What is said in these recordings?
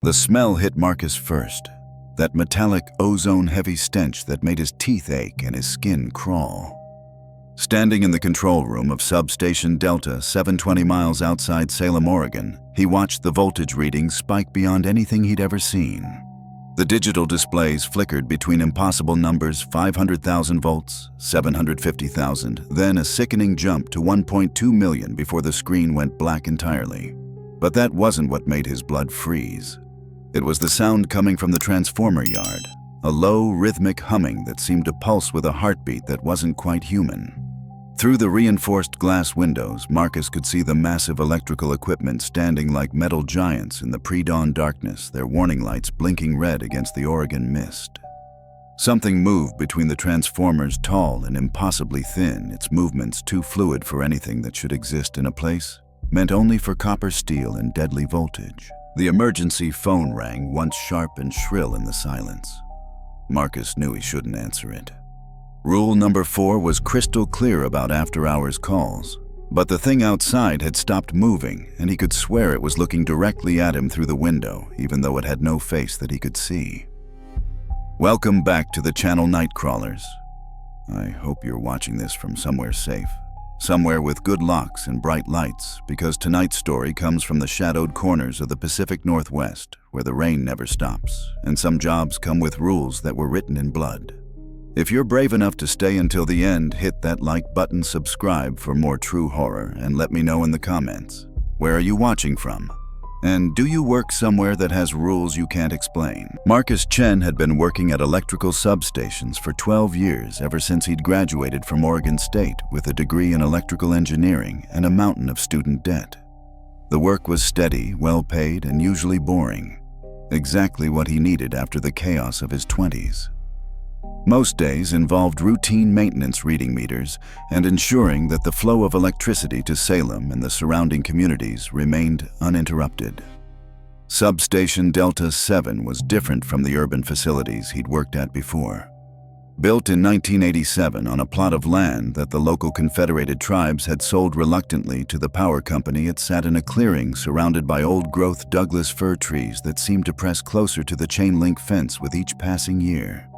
The smell hit Marcus first, that metallic, ozone-heavy stench that made his teeth ache and his skin crawl. Standing in the control room of Substation Delta-7 20 miles outside Salem, Oregon, he watched the voltage readings spike beyond anything he'd ever seen. The digital displays flickered between impossible numbers 500,000 volts, 750,000, then a sickening jump to 1.2 million before the screen went black entirely. But that wasn't what made his blood freeze. It was the sound coming from the transformer yard, a low, rhythmic humming that seemed to pulse with a heartbeat that wasn't quite human. Through the reinforced glass windows, Marcus could see the massive electrical equipment standing like metal giants in the pre-dawn darkness, their warning lights blinking red against the Oregon mist. Something moved between the transformers, tall and impossibly thin, its movements too fluid for anything that should exist in a place, meant only for copper steel and deadly voltage. The emergency phone rang, once sharp and shrill in the silence. Marcus knew he shouldn't answer it. Rule number 4 was crystal clear about after-hours calls, but the thing outside had stopped moving, and he could swear it was looking directly at him through the window, even though it had no face that he could see. Welcome back to the channel, Nightcrawlers. I hope you're watching this from somewhere safe. Somewhere with good locks and bright lights, because tonight's story comes from the shadowed corners of the Pacific Northwest, where the rain never stops, and some jobs come with rules that were written in blood. If you're brave enough to stay until the end, hit that like button, subscribe for more true horror, and let me know in the comments. Where are you watching from? And do you work somewhere that has rules you can't explain? Marcus Chen had been working at electrical substations for 12 years, ever since he'd graduated from Oregon State with a degree in electrical engineering and a mountain of student debt. The work was steady, well-paid, and usually boring. Exactly what he needed after the chaos of his 20s. Most days involved routine maintenance, reading meters, and ensuring that the flow of electricity to Salem and the surrounding communities remained uninterrupted. Substation Delta-7 was different from the urban facilities he'd worked at before. Built in 1987 on a plot of land that the local Confederated tribes had sold reluctantly to the power company, it sat in a clearing surrounded by old-growth Douglas fir trees that seemed to press closer to the chain-link fence with each passing year.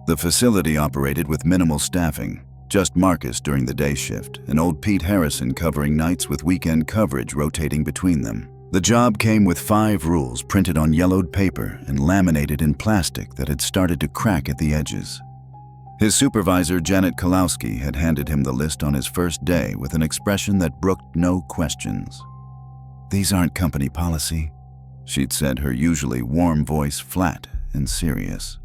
The facility operated with minimal staffing, just Marcus during the day shift, and old Pete Harrison covering nights with weekend coverage rotating between them. The job came with 5 rules printed on yellowed paper and laminated in plastic that had started to crack at the edges. His supervisor, Janet Kalowski, had handed him the list on his first day with an expression that brooked no questions. "These aren't company policy," she'd said, her usually warm voice flat and serious.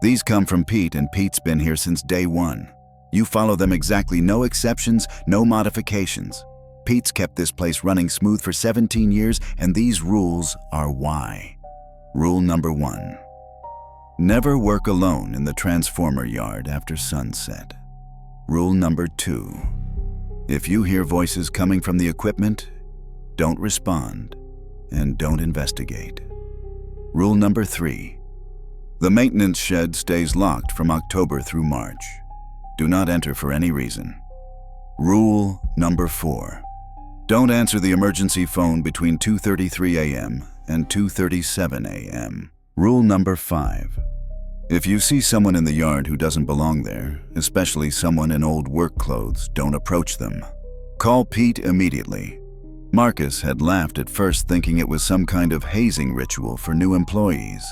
"These come from Pete, and Pete's been here since day one. You follow them exactly, no exceptions, no modifications. Pete's kept this place running smooth for 17 years, and these rules are why." Rule number 1. Never work alone in the transformer yard after sunset. Rule number 2. If you hear voices coming from the equipment, don't respond and don't investigate. Rule number 3. The maintenance shed stays locked from October through March. Do not enter for any reason. Rule number 4. Don't answer the emergency phone between 2:33 a.m. and 2:37 a.m. Rule number 5. If you see someone in the yard who doesn't belong there, especially someone in old work clothes, don't approach them. Call Pete immediately. Marcus had laughed at first, thinking it was some kind of hazing ritual for new employees.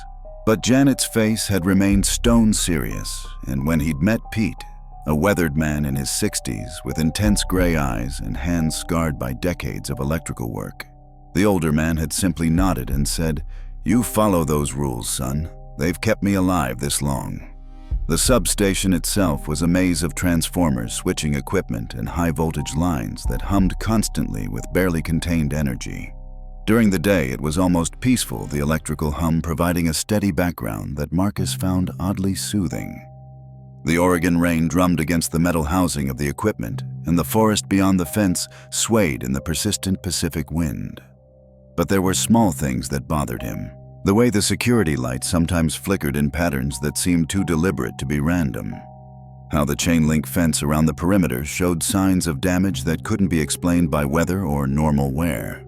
But Janet's face had remained stone serious, and when he'd met Pete, a weathered man in his 60s with intense gray eyes and hands scarred by decades of electrical work, the older man had simply nodded and said, "You follow those rules, son. They've kept me alive this long." The substation itself was a maze of transformers, switching equipment, and high-voltage lines that hummed constantly with barely contained energy. During the day, it was almost peaceful, the electrical hum providing a steady background that Marcus found oddly soothing. The Oregon rain drummed against the metal housing of the equipment, and the forest beyond the fence swayed in the persistent Pacific wind. But there were small things that bothered him. The way the security lights sometimes flickered in patterns that seemed too deliberate to be random. How the chain-link fence around the perimeter showed signs of damage that couldn't be explained by weather or normal wear.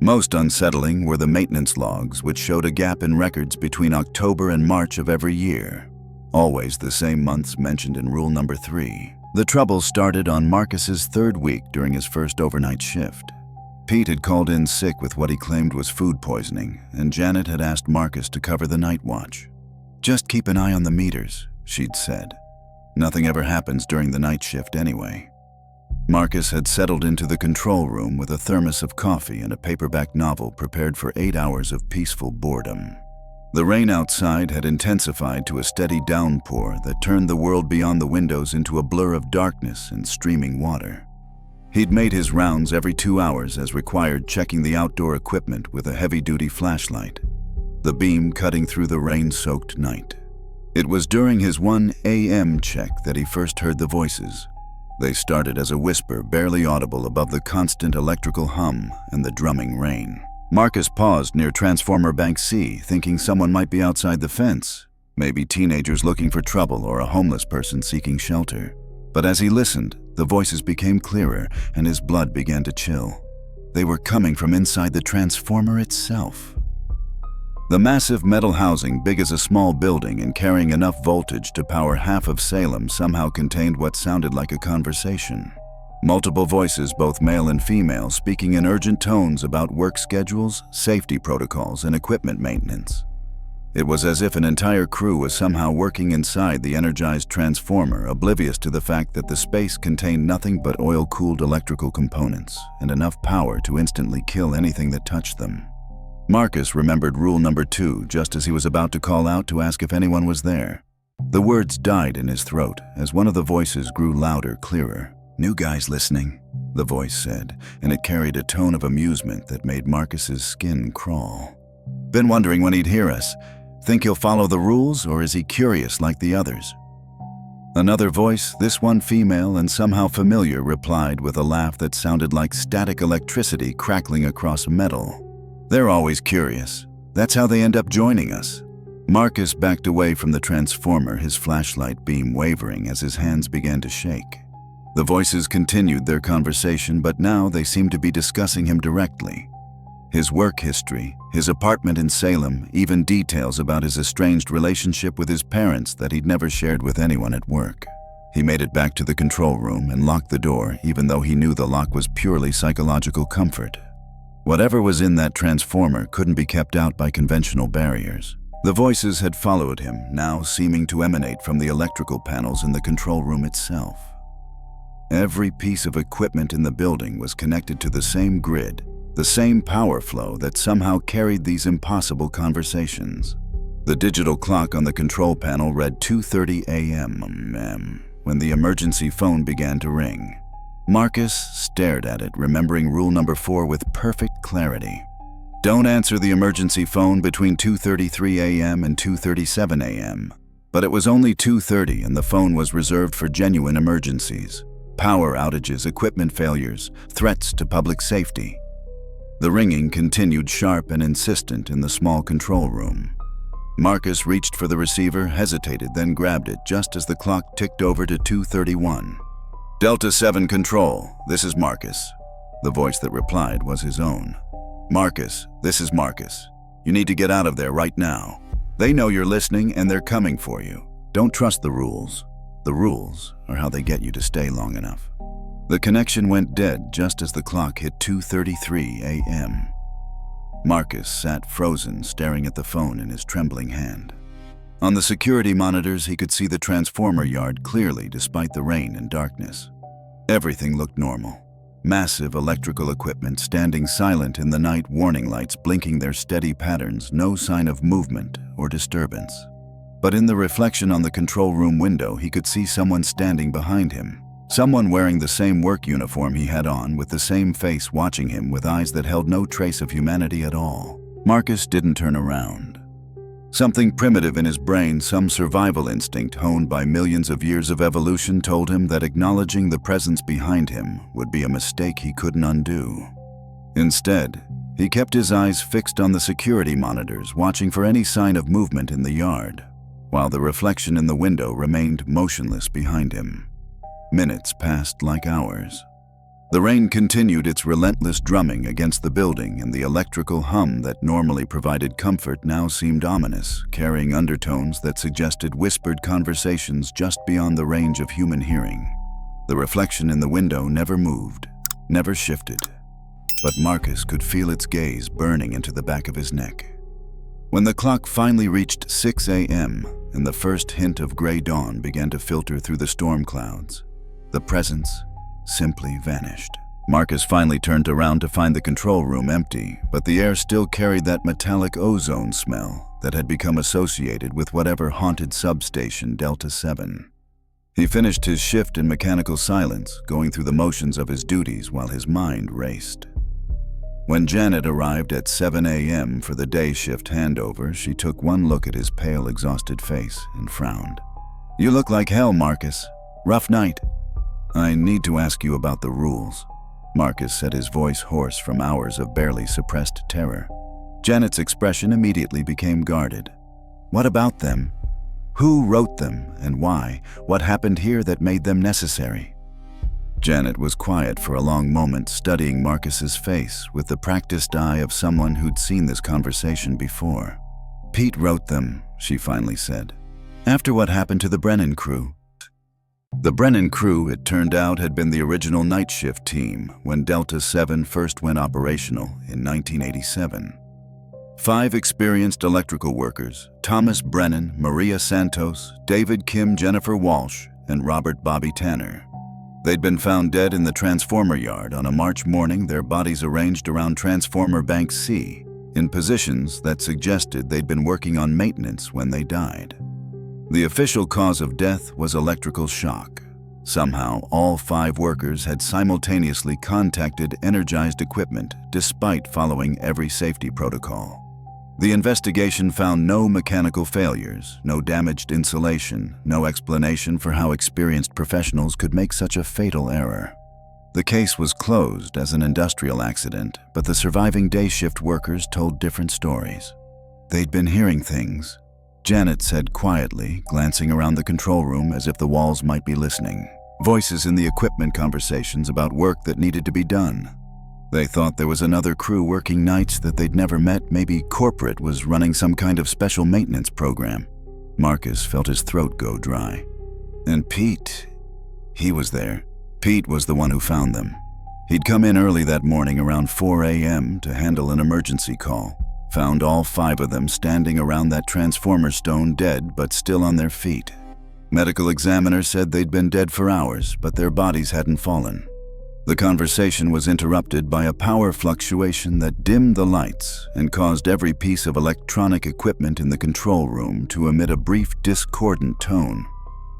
Most unsettling were the maintenance logs, which showed a gap in records between October and March of every year. Always the same months mentioned in rule number 3. The trouble started on Marcus's 3rd week during his first overnight shift. Pete had called in sick with what he claimed was food poisoning, and Janet had asked Marcus to cover the night watch. "Just keep an eye on the meters," she'd said. Nothing ever happens during the night shift anyway. Marcus had settled into the control room with a thermos of coffee and a paperback novel prepared for 8 hours of peaceful boredom. The rain outside had intensified to a steady downpour that turned the world beyond the windows into a blur of darkness and streaming water. He'd made his rounds every 2 hours as required, checking the outdoor equipment with a heavy-duty flashlight, the beam cutting through the rain-soaked night. It was during his 1 a.m. check that he first heard the voices. They started as a whisper, barely audible above the constant electrical hum and the drumming rain. Marcus paused near Transformer Bank C, thinking someone might be outside the fence, maybe teenagers looking for trouble or a homeless person seeking shelter. But as he listened, the voices became clearer and his blood began to chill. They were coming from inside the transformer itself. The massive metal housing, big as a small building and carrying enough voltage to power half of Salem, somehow contained what sounded like a conversation. Multiple voices, both male and female, speaking in urgent tones about work schedules, safety protocols, and equipment maintenance. It was as if an entire crew was somehow working inside the energized transformer, oblivious to the fact that the space contained nothing but oil-cooled electrical components and enough power to instantly kill anything that touched them. Marcus remembered rule number 2 just as he was about to call out to ask if anyone was there. The words died in his throat as one of the voices grew louder, clearer. "New guys listening," the voice said, and it carried a tone of amusement that made Marcus's skin crawl. "Been wondering when he'd hear us. Think he'll follow the rules, or is he curious like the others?" Another voice, this one female and somehow familiar, replied with a laugh that sounded like static electricity crackling across metal. "They're always curious. That's how they end up joining us." Marcus backed away from the transformer, his flashlight beam wavering as his hands began to shake. The voices continued their conversation, but now they seemed to be discussing him directly. His work history, his apartment in Salem, even details about his estranged relationship with his parents that he'd never shared with anyone at work. He made it back to the control room and locked the door, even though he knew the lock was purely psychological comfort. Whatever was in that transformer couldn't be kept out by conventional barriers. The voices had followed him, now seeming to emanate from the electrical panels in the control room itself. Every piece of equipment in the building was connected to the same grid, the same power flow that somehow carried these impossible conversations. The digital clock on the control panel read 2:30 a.m. when the emergency phone began to ring. Marcus stared at it, remembering rule number 4 with perfect clarity. Don't answer the emergency phone between 2:33 a.m. and 2:37 a.m. But it was only 2:30 and the phone was reserved for genuine emergencies. Power outages, equipment failures, threats to public safety. The ringing continued sharp and insistent in the small control room. Marcus reached for the receiver, hesitated, then grabbed it just as the clock ticked over to 2:31. Delta-7 Control, this is Marcus. The voice that replied was his own. Marcus, this is Marcus. You need to get out of there right now. They know you're listening and they're coming for you. Don't trust the rules. The rules are how they get you to stay long enough. The connection went dead just as the clock hit 2:33 a.m. Marcus sat frozen, staring at the phone in his trembling hand. On the security monitors, he could see the transformer yard clearly despite the rain and darkness. Everything looked normal. Massive electrical equipment standing silent in the night, warning lights blinking their steady patterns, no sign of movement or disturbance. But in the reflection on the control room window, he could see someone standing behind him. Someone wearing the same work uniform he had on, with the same face watching him with eyes that held no trace of humanity at all. Marcus didn't turn around. Something primitive in his brain, some survival instinct honed by millions of years of evolution, told him that acknowledging the presence behind him would be a mistake he couldn't undo. Instead, he kept his eyes fixed on the security monitors, watching for any sign of movement in the yard, while the reflection in the window remained motionless behind him. Minutes passed like hours. The rain continued its relentless drumming against the building, and the electrical hum that normally provided comfort now seemed ominous, carrying undertones that suggested whispered conversations just beyond the range of human hearing. The reflection in the window never moved, never shifted, but Marcus could feel its gaze burning into the back of his neck. When the clock finally reached 6 a.m. and the first hint of gray dawn began to filter through the storm clouds, the presence simply vanished. Marcus finally turned around to find the control room empty, but the air still carried that metallic ozone smell that had become associated with whatever haunted Substation Delta-7. He finished his shift in mechanical silence, going through the motions of his duties while his mind raced. When Janet arrived at 7 a.m. for the day shift handover, she took one look at his pale, exhausted face and frowned. "You look like hell, Marcus. Rough night." "I need to ask you about the rules," Marcus said, his voice hoarse from hours of barely suppressed terror. Janet's expression immediately became guarded. "What about them? Who wrote them, and why? What happened here that made them necessary?" Janet was quiet for a long moment, studying Marcus's face with the practiced eye of someone who'd seen this conversation before. "Pete wrote them," she finally said, "after what happened to the Brennan crew." The Brennan crew, it turned out, had been the original night shift team when Delta-7 first went operational in 1987. 5 experienced electrical workers, Thomas Brennan, Maria Santos, David Kim, Jennifer Walsh, and Robert Bobby Tanner. They'd been found dead in the transformer yard on a March morning, their bodies arranged around Transformer Bank C, in positions that suggested they'd been working on maintenance when they died. The official cause of death was electrical shock. Somehow, all 5 workers had simultaneously contacted energized equipment despite following every safety protocol. The investigation found no mechanical failures, no damaged insulation, no explanation for how experienced professionals could make such a fatal error. The case was closed as an industrial accident, but the surviving day shift workers told different stories. They'd been hearing things, Janet said quietly, glancing around the control room as if the walls might be listening. Voices in the equipment, conversations about work that needed to be done. They thought there was another crew working nights that they'd never met. Maybe corporate was running some kind of special maintenance program. Marcus felt his throat go dry. And Pete, he was there. Pete was the one who found them. He'd come in early that morning around 4 a.m. to handle an emergency call. Found all 5 of them standing around that transformer stone, dead but still on their feet. Medical examiner said they'd been dead for hours, but their bodies hadn't fallen. The conversation was interrupted by a power fluctuation that dimmed the lights and caused every piece of electronic equipment in the control room to emit a brief, discordant tone.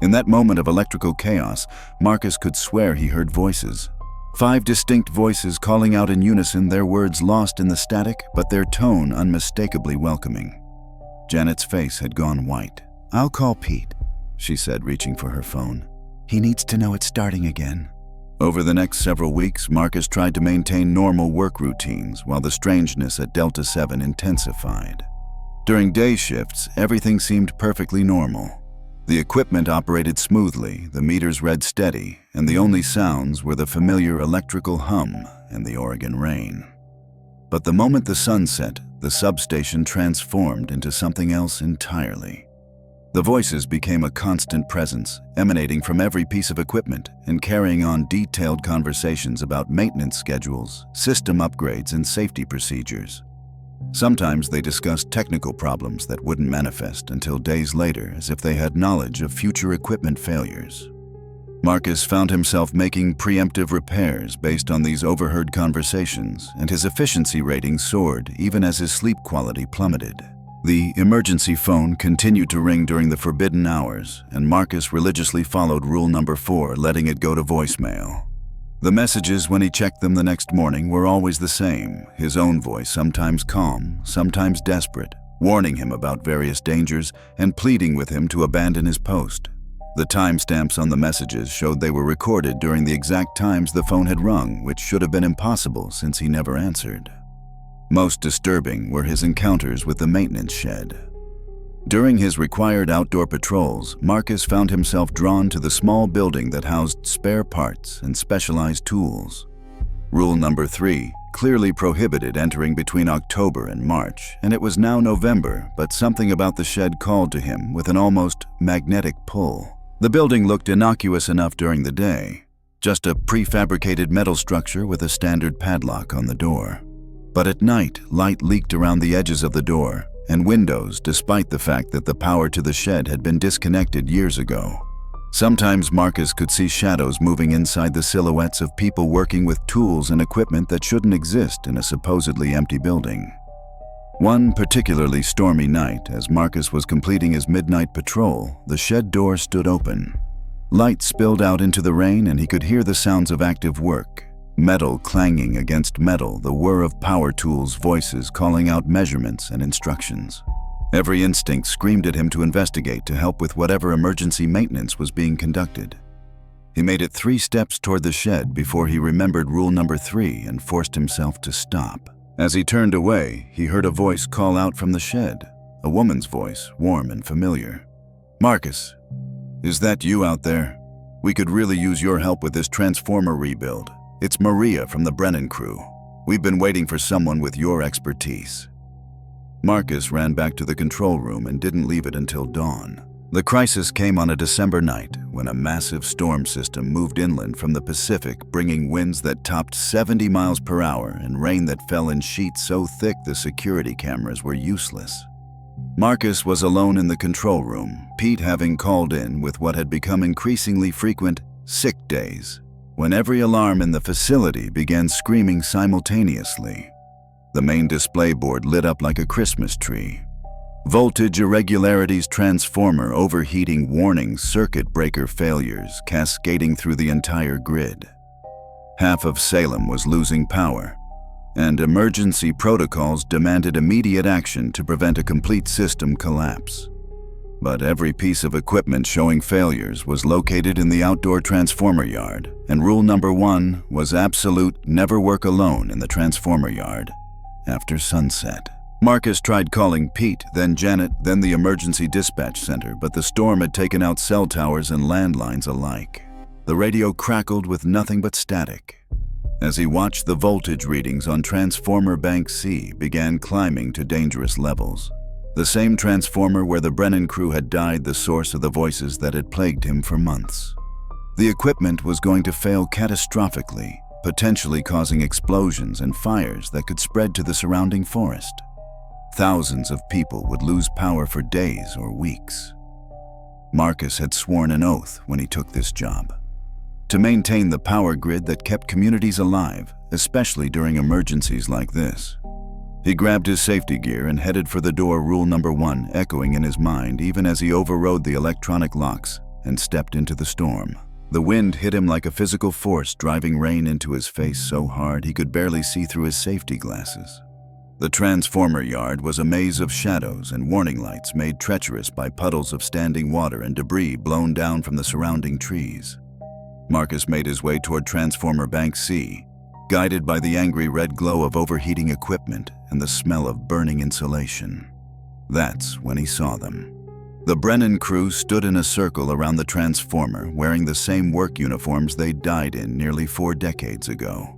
In that moment of electrical chaos, Marcus could swear he heard voices. 5 distinct voices calling out in unison, their words lost in the static, but their tone unmistakably welcoming. Janet's face had gone white. "I'll call Pete," she said, reaching for her phone. "He needs to know it's starting again." Over the next several weeks, Marcus tried to maintain normal work routines while the strangeness at Delta-7 intensified. During day shifts, everything seemed perfectly normal. The equipment operated smoothly, the meters read steady, and the only sounds were the familiar electrical hum and the Oregon rain. But the moment the sun set, the substation transformed into something else entirely. The voices became a constant presence, emanating from every piece of equipment and carrying on detailed conversations about maintenance schedules, system upgrades, and safety procedures. Sometimes they discussed technical problems that wouldn't manifest until days later, as if they had knowledge of future equipment failures. Marcus found himself making preemptive repairs based on these overheard conversations, and his efficiency rating soared even as his sleep quality plummeted. The emergency phone continued to ring during the forbidden hours, and Marcus religiously followed rule number 4, letting it go to voicemail. The messages, when he checked them the next morning, were always the same, his own voice, sometimes calm, sometimes desperate, warning him about various dangers and pleading with him to abandon his post. The timestamps on the messages showed they were recorded during the exact times the phone had rung, which should have been impossible since he never answered. Most disturbing were his encounters with the maintenance shed. During his required outdoor patrols, Marcus found himself drawn to the small building that housed spare parts and specialized tools. Rule number 3 clearly prohibited entering between October and March, and it was now November, but something about the shed called to him with an almost magnetic pull. The building looked innocuous enough during the day, just a prefabricated metal structure with a standard padlock on the door. But at night, light leaked around the edges of the door and windows despite the fact that the power to the shed had been disconnected years ago. Sometimes Marcus could see shadows moving inside the silhouettes of people working with tools and equipment that shouldn't exist in a supposedly empty building. One particularly stormy night, as Marcus was completing his midnight patrol, the shed door stood open. Light spilled out into the rain and he could hear the sounds of active work. Metal clanging against metal, the whir of power tools' voices calling out measurements and instructions. Every instinct screamed at him to investigate to help with whatever emergency maintenance was being conducted. He made it 3 steps toward the shed before he remembered rule number 3 and forced himself to stop. As he turned away, he heard a voice call out from the shed, a woman's voice, warm and familiar. "Marcus, is that you out there? We could really use your help with this transformer rebuild. It's Maria from the Brennan crew. We've been waiting for someone with your expertise." Marcus ran back to the control room and didn't leave it until dawn. The crisis came on a December night when a massive storm system moved inland from the Pacific, bringing winds that topped 70 miles per hour and rain that fell in sheets so thick the security cameras were useless. Marcus was alone in the control room, Pete having called in with what had become increasingly frequent sick days, when every alarm in the facility began screaming simultaneously. The main display board lit up like a Christmas tree. Voltage irregularities, transformer overheating warnings, circuit breaker failures cascading through the entire grid. Half of Salem was losing power, and emergency protocols demanded immediate action to prevent a complete system collapse. But every piece of equipment showing failures was located in the outdoor transformer yard, and rule number 1 was absolute: never work alone in the transformer yard after sunset. Marcus tried calling Pete, then Janet, then the emergency dispatch center, but the storm had taken out cell towers and landlines alike. The radio crackled with nothing but static. As he watched, the voltage readings on Transformer Bank C began climbing to dangerous levels. The same transformer where the Brennan crew had died, the source of the voices that had plagued him for months. The equipment was going to fail catastrophically, potentially causing explosions and fires that could spread to the surrounding forest. Thousands of people would lose power for days or weeks. Marcus had sworn an oath when he took this job: to maintain the power grid that kept communities alive, especially during emergencies like this. He grabbed his safety gear and headed for the door, rule number 1 echoing in his mind even as he overrode the electronic locks and stepped into the storm. The wind hit him like a physical force, driving rain into his face so hard he could barely see through his safety glasses. The transformer yard was a maze of shadows and warning lights made treacherous by puddles of standing water and debris blown down from the surrounding trees. Marcus made his way toward Transformer Bank C, guided by the angry red glow of overheating equipment and the smell of burning insulation. That's when he saw them. The Brennan crew stood in a circle around the transformer, wearing the same work uniforms they died in nearly 4 decades ago.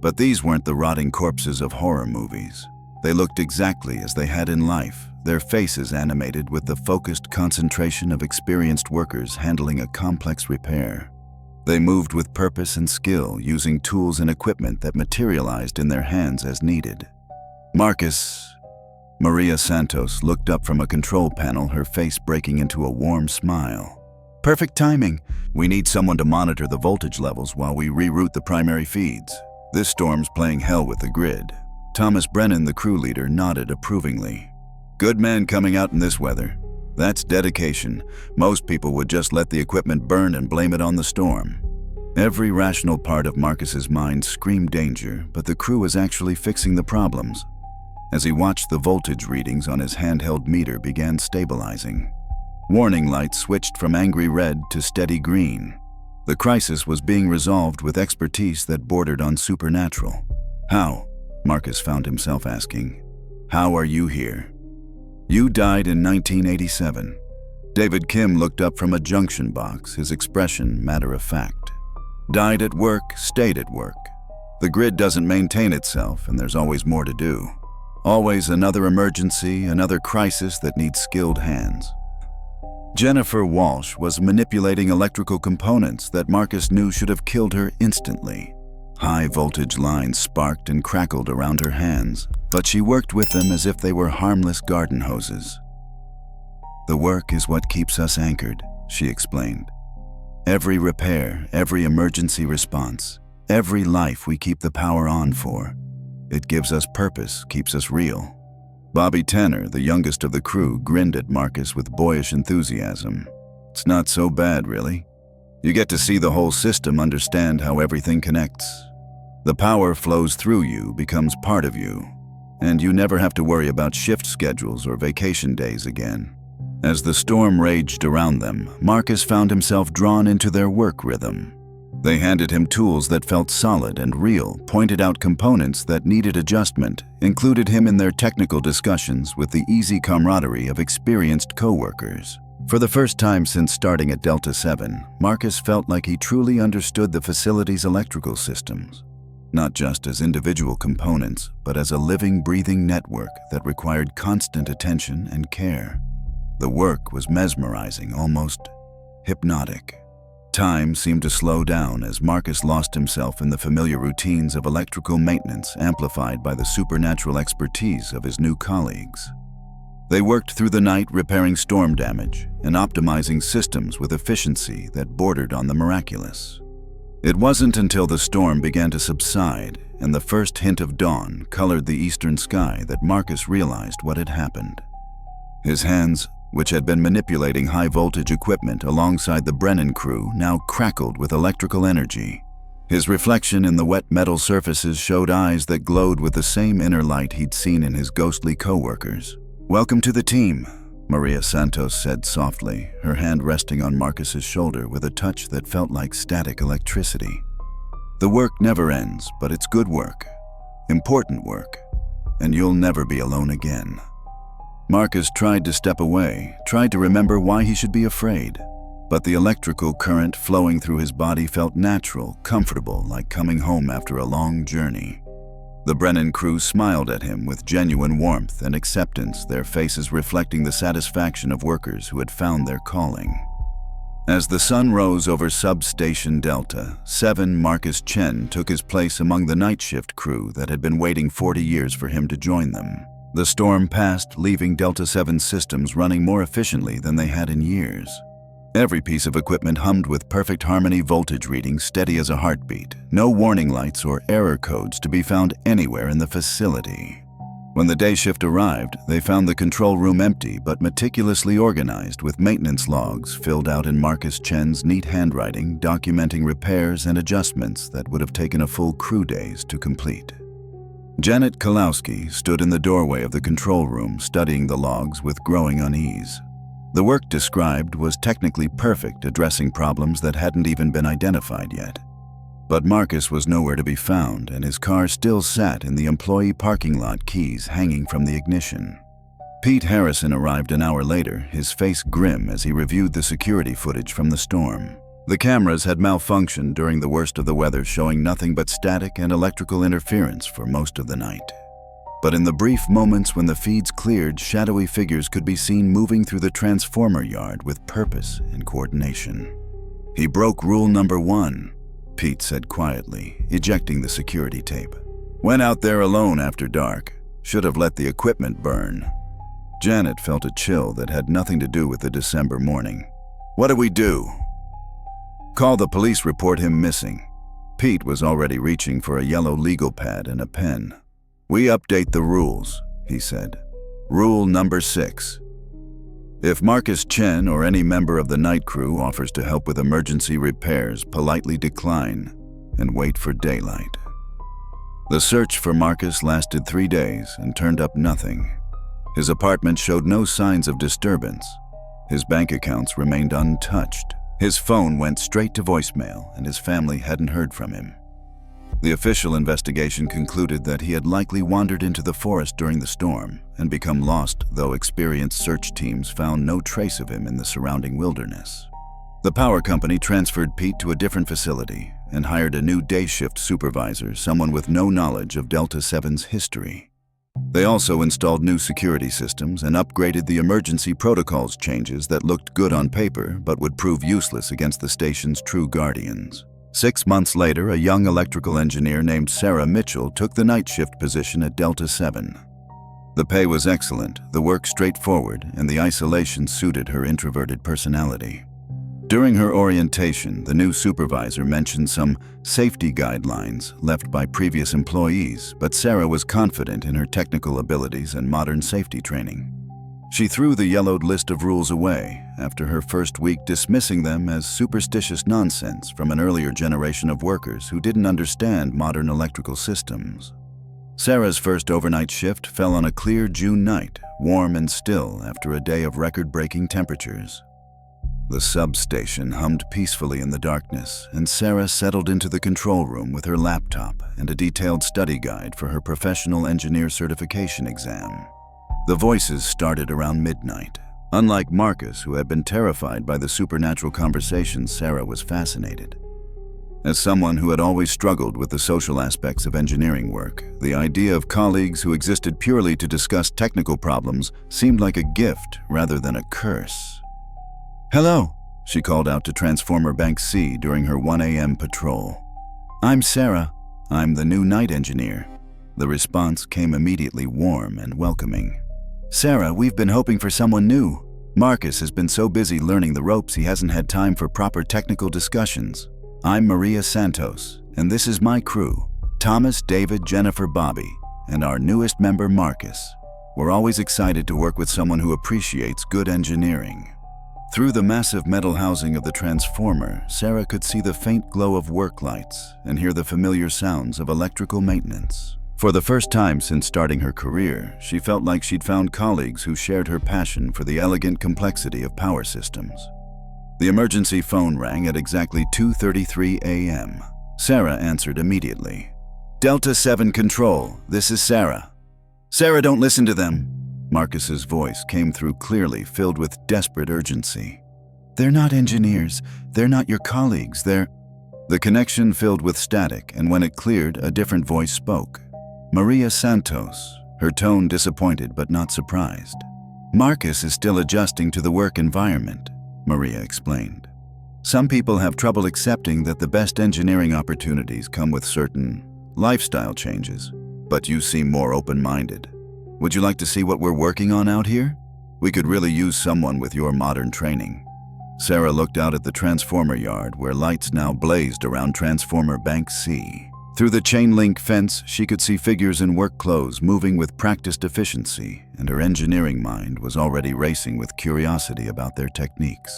But these weren't the rotting corpses of horror movies. They looked exactly as they had in life, their faces animated with the focused concentration of experienced workers handling a complex repair. They moved with purpose and skill, using tools and equipment that materialized in their hands as needed. Marcus. Maria Santos looked up from a control panel, her face breaking into a warm smile. "Perfect timing. We need someone to monitor the voltage levels while we reroute the primary feeds. This storm's playing hell with the grid." Thomas Brennan, the crew leader, nodded approvingly. "Good man coming out in this weather. That's dedication. Most people would just let the equipment burn and blame it on the storm." Every rational part of Marcus's mind screamed danger, but the crew was actually fixing the problems. As he watched, the voltage readings on his handheld meter began stabilizing. Warning lights switched from angry red to steady green. The crisis was being resolved with expertise that bordered on supernatural. "How?" Marcus found himself asking. "How are you here?" "You died in 1987. David Kim looked up from a junction box, his expression matter of fact. "Died at work, stayed at work. The grid doesn't maintain itself, and there's always more to do. Always another emergency, another crisis that needs skilled hands. Jennifer Walsh was manipulating electrical components that Marcus knew should have killed her instantly. High-voltage lines sparked and crackled around her hands, but she worked with them as if they were harmless garden hoses. "The work is what keeps us anchored," she explained. "Every repair, every emergency response, every life we keep the power on for. It gives us purpose, keeps us real." Bobby Tanner, the youngest of the crew, grinned at Marcus with boyish enthusiasm. "It's not so bad, really. You get to see the whole system, understand how everything connects. The power flows through you, becomes part of you, and you never have to worry about shift schedules or vacation days again." As the storm raged around them, Marcus found himself drawn into their work rhythm. They handed him tools that felt solid and real, pointed out components that needed adjustment, included him in their technical discussions with the easy camaraderie of experienced co-workers. For the first time since starting at Delta-7, Marcus felt like he truly understood the facility's electrical systems, not just as individual components, but as a living, breathing network that required constant attention and care. The work was mesmerizing, almost hypnotic. Time seemed to slow down as Marcus lost himself in the familiar routines of electrical maintenance amplified by the supernatural expertise of his new colleagues. They worked through the night repairing storm damage and optimizing systems with efficiency that bordered on the miraculous. It wasn't until the storm began to subside and the first hint of dawn colored the eastern sky that Marcus realized what had happened. His hands, which had been manipulating high-voltage equipment alongside the Brennan crew, now crackled with electrical energy. His reflection in the wet metal surfaces showed eyes that glowed with the same inner light he'd seen in his ghostly co-workers. "Welcome to the team," Maria Santos said softly, her hand resting on Marcus's shoulder with a touch that felt like static electricity. "The work never ends, but it's good work, important work, and you'll never be alone again." Marcus tried to step away, tried to remember why he should be afraid, but the electrical current flowing through his body felt natural, comfortable, like coming home after a long journey. The Brennan crew smiled at him with genuine warmth and acceptance, their faces reflecting the satisfaction of workers who had found their calling. As the sun rose over Substation Delta-7, Marcus Chen took his place among the night shift crew that had been waiting 40 years for him to join them. The storm passed, leaving Delta-7 systems running more efficiently than they had in years. Every piece of equipment hummed with perfect harmony, voltage readings steady as a heartbeat, no warning lights or error codes to be found anywhere in the facility. When the day shift arrived, they found the control room empty but meticulously organized with maintenance logs filled out in Marcus Chen's neat handwriting, documenting repairs and adjustments that would have taken a full crew days to complete. Janet Kalowski stood in the doorway of the control room, studying the logs with growing unease. The work described was technically perfect, addressing problems that hadn't even been identified yet. But Marcus was nowhere to be found, and his car still sat in the employee parking lot, keys hanging from the ignition. Pete Harrison arrived an hour later, his face grim as he reviewed the security footage from the storm. The cameras had malfunctioned during the worst of the weather, showing nothing but static and electrical interference for most of the night. But in the brief moments when the feeds cleared, shadowy figures could be seen moving through the transformer yard with purpose and coordination. "He broke rule number 1, Pete said quietly, ejecting the security tape. "Went out there alone after dark. Should have let the equipment burn." Janet felt a chill that had nothing to do with the December morning. "What do we do?" "Call the police, report him missing." Pete was already reaching for a yellow legal pad and a pen. "We update the rules," he said. "Rule number 6. If Marcus Chen or any member of the night crew offers to help with emergency repairs, politely decline and wait for daylight." The search for Marcus lasted 3 days and turned up nothing. His apartment showed no signs of disturbance. His bank accounts remained untouched. His phone went straight to voicemail, and his family hadn't heard from him. The official investigation concluded that he had likely wandered into the forest during the storm and become lost, though experienced search teams found no trace of him in the surrounding wilderness. The power company transferred Pete to a different facility, and hired a new day shift supervisor, someone with no knowledge of Delta-7's history. They also installed new security systems and upgraded the emergency protocols changes that looked good on paper but would prove useless against the station's true guardians. 6 months later, a young electrical engineer named Sarah Mitchell took the night shift position at Delta-7. The pay was excellent, the work straightforward, and the isolation suited her introverted personality. During her orientation, the new supervisor mentioned some safety guidelines left by previous employees, but Sarah was confident in her technical abilities and modern safety training. She threw the yellowed list of rules away after her first week, dismissing them as superstitious nonsense from an earlier generation of workers who didn't understand modern electrical systems. Sarah's first overnight shift fell on a clear June night, warm and still after a day of record-breaking temperatures. The substation hummed peacefully in the darkness, and Sarah settled into the control room with her laptop and a detailed study guide for her professional engineer certification exam. The voices started around midnight. Unlike Marcus, who had been terrified by the supernatural conversations, Sarah was fascinated. As someone who had always struggled with the social aspects of engineering work, the idea of colleagues who existed purely to discuss technical problems seemed like a gift rather than a curse. "Hello," she called out to Transformer Bank C during her 1 a.m. patrol. "I'm Sarah. I'm the new night engineer." The response came immediately warm and welcoming. "Sarah, we've been hoping for someone new. Marcus has been so busy learning the ropes he hasn't had time for proper technical discussions. I'm Maria Santos, and this is my crew, Thomas, David, Jennifer, Bobby, and our newest member, Marcus. We're always excited to work with someone who appreciates good engineering." Through the massive metal housing of the transformer, Sarah could see the faint glow of work lights and hear the familiar sounds of electrical maintenance. For the first time since starting her career, she felt like she'd found colleagues who shared her passion for the elegant complexity of power systems. The emergency phone rang at exactly 2:33 a.m. Sarah answered immediately. "Delta-7 Control, this is Sarah." "Sarah, don't listen to them." Marcus's voice came through clearly, filled with desperate urgency. "They're not engineers. They're not your colleagues. They're—" The connection filled with static, and when it cleared, a different voice spoke. Maria Santos, her tone disappointed but not surprised. "Marcus is still adjusting to the work environment," Maria explained. "Some people have trouble accepting that the best engineering opportunities come with certain lifestyle changes, but you seem more open-minded. Would you like to see what we're working on out here? We could really use someone with your modern training." Sarah looked out at the transformer yard where lights now blazed around Transformer Bank C. Through the chain-link fence, she could see figures in work clothes moving with practiced efficiency, and her engineering mind was already racing with curiosity about their techniques.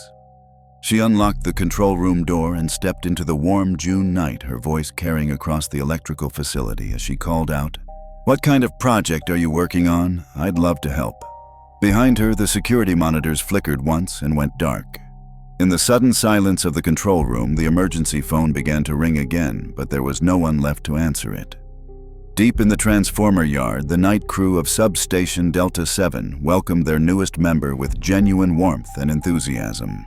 She unlocked the control room door and stepped into the warm June night, her voice carrying across the electrical facility as she called out, "What kind of project are you working on? I'd love to help." Behind her, the security monitors flickered once and went dark. In the sudden silence of the control room, the emergency phone began to ring again, but there was no one left to answer it. Deep in the transformer yard, the night crew of Substation Delta-7 welcomed their newest member with genuine warmth and enthusiasm.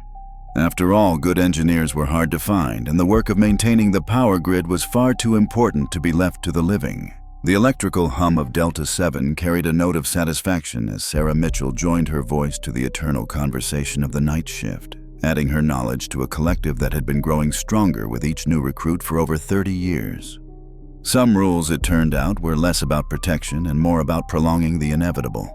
After all, good engineers were hard to find, and the work of maintaining the power grid was far too important to be left to the living. The electrical hum of Delta-7 carried a note of satisfaction as Sarah Mitchell joined her voice to the eternal conversation of the night shift, adding her knowledge to a collective that had been growing stronger with each new recruit for over 30 years. Some rules, it turned out, were less about protection and more about prolonging the inevitable.